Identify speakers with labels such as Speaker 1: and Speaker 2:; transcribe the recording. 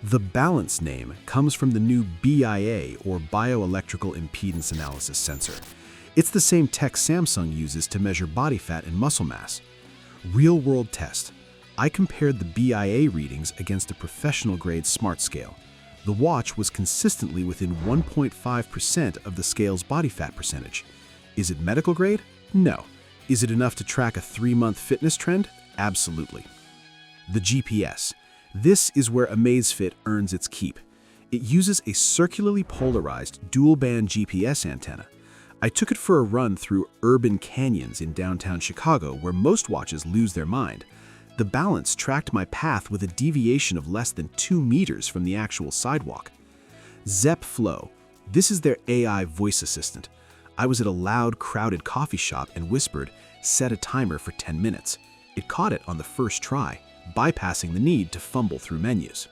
Speaker 1: The Balance name comes from the new BIA, or bioelectrical impedance analysis sensor. It's the same tech Samsung uses to measure body fat and muscle mass. Real-world test. I compared the BIA readings against a professional-grade smart scale. The watch was consistently within 1.5% of the scale's body fat percentage. Is it medical grade? No. Is it enough to track a 3-month fitness trend? Absolutely. The GPS. This is where Amazfit earns its keep. It uses a circularly polarized dual-band GPS antenna. I took it for a run through urban canyons in downtown Chicago where most watches lose their mind. The Balance tracked my path with a deviation of less than 2 meters from the actual sidewalk. Zepp Flow. This is their AI voice assistant. I was at a loud, crowded coffee shop and whispered, "Set a timer for 10 minutes." It caught it on the first try, bypassing the need to fumble through menus.